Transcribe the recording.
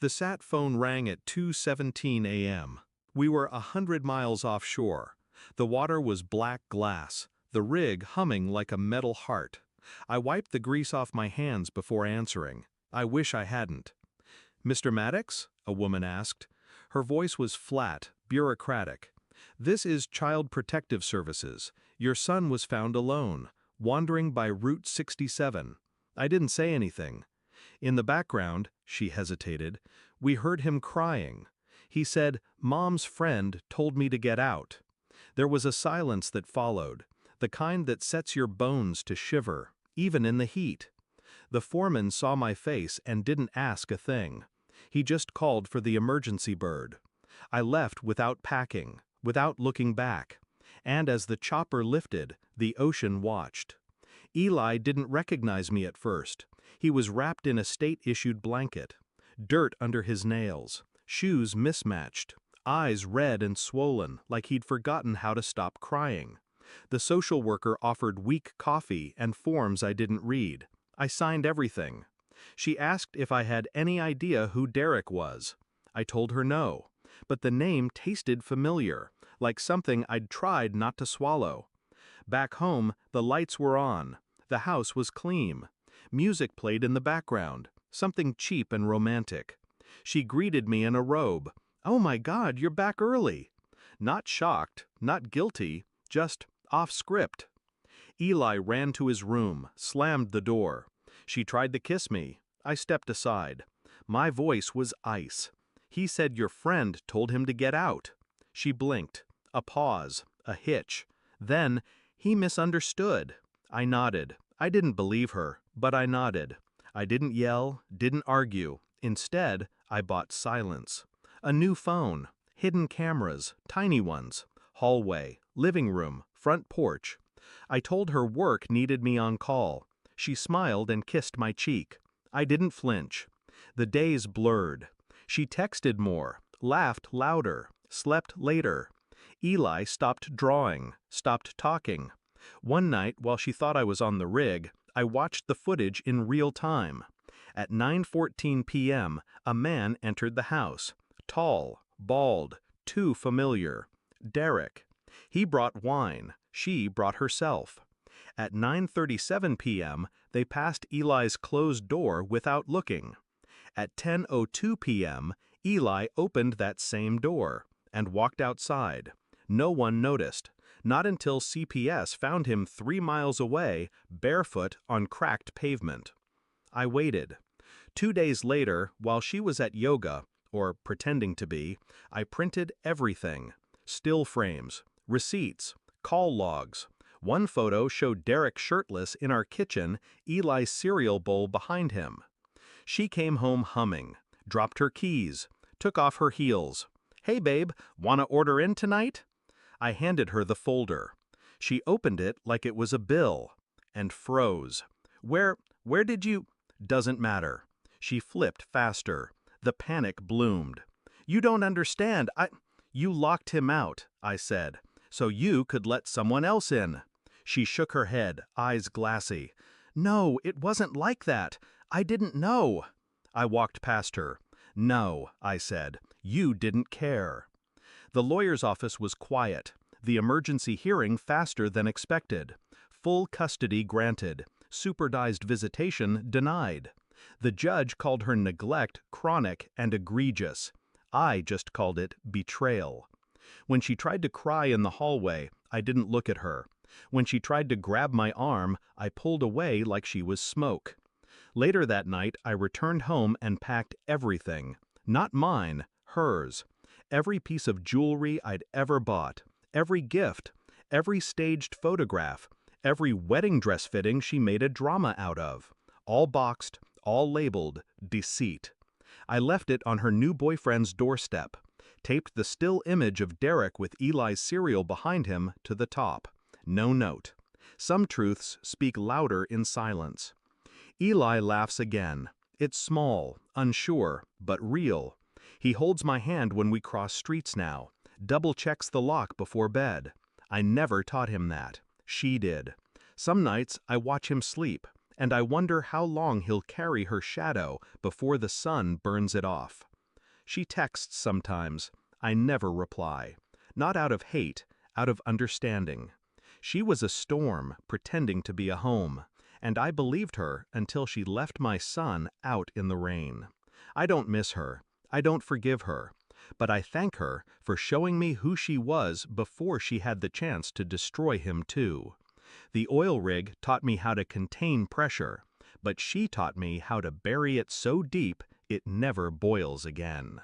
The sat phone rang at 2:17 a.m. We were 100 miles offshore. The water was black glass, the rig humming like a metal heart. I wiped the grease off my hands before answering. I wish I hadn't. "Mr. Maddox?" a woman asked. Her voice was flat, bureaucratic. "This is Child Protective Services. Your son was found alone, wandering by Route 67. I didn't say anything. In the background," she hesitated, "we heard him crying. He said, 'Mom's friend told me to get out.'" There was a silence that followed, the kind that sets your bones to shiver, even in the heat. The foreman saw my face and didn't ask a thing. He just called for the emergency bird. I left without packing, without looking back. And as the chopper lifted, the ocean watched. Eli didn't recognize me at first. He was wrapped in a state-issued blanket. Dirt under his nails, shoes mismatched, eyes red and swollen like he'd forgotten how to stop crying. The social worker offered weak coffee and forms I didn't read. I signed everything. She asked if I had any idea who Derek was. I told her no, but the name tasted familiar, like something I'd tried not to swallow. Back home, the lights were on. The house was clean. Music played in the background, something cheap and romantic. She greeted me in a robe. "Oh my God, you're back early." Not shocked, not guilty, just off script. Eli ran to his room, slammed the door. She tried to kiss me. I stepped aside. My voice was ice. "He said your friend told him to get out." She blinked. A pause, a hitch. Then, "He misunderstood." I nodded. I didn't believe her, but I nodded. I didn't yell, didn't argue. Instead, I bought silence. A new phone, hidden cameras, tiny ones, hallway, living room, front porch. I told her work needed me on call. She smiled and kissed my cheek. I didn't flinch. The days blurred. She texted more, laughed louder, slept later. Eli stopped drawing, stopped talking. One night, while she thought I was on the rig, I watched the footage in real time. At 9:14 p.m., a man entered the house. Tall, bald, too familiar. Derek. He brought wine. She brought herself. At 9:37 p.m., they passed Eli's closed door without looking. At 10:02 p.m., Eli opened that same door and walked outside. No one noticed. Not until CPS found him 3 miles away, barefoot on cracked pavement. I waited. 2 days later, while she was at yoga, or pretending to be, I printed everything. Still frames, receipts, call logs. One photo showed Derek shirtless in our kitchen, Eli's cereal bowl behind him. She came home humming, dropped her keys, took off her heels. "Hey babe, wanna order in tonight?" I handed her the folder. She opened it like it was a bill, and froze. Where did you—" "Doesn't matter." She flipped faster. The panic bloomed. "You don't understand. You locked him out," I said, "so you could let someone else in." She shook her head, eyes glassy. "No, it wasn't like that. I didn't know." I walked past her. "No," I said, "you didn't care." The lawyer's office was quiet. The emergency hearing faster than expected. Full custody granted. Supervised visitation denied. The judge called her neglect chronic and egregious. I just called it betrayal. When she tried to cry in the hallway, I didn't look at her. When she tried to grab my arm, I pulled away like she was smoke. Later that night, I returned home and packed everything. Not mine, hers. Every piece of jewelry I'd ever bought. Every gift. Every staged photograph. Every wedding dress fitting she made a drama out of. All boxed, all labeled, deceit. I left it on her new boyfriend's doorstep. Taped the still image of Derek with Eli's cereal behind him to the top. No note. Some truths speak louder in silence. Eli laughs again. It's small, unsure, but real. He holds my hand when we cross streets now. Double checks the lock before bed. I never taught him that. She did. Some nights I watch him sleep, and I wonder how long he'll carry her shadow before the sun burns it off. She texts sometimes. I never reply. Not out of hate, out of understanding. She was a storm pretending to be a home, and I believed her until she left my son out in the rain. I don't miss her. I don't forgive her. But I thank her for showing me who she was before she had the chance to destroy him too. The oil rig taught me how to contain pressure, but she taught me how to bury it so deep it never boils again.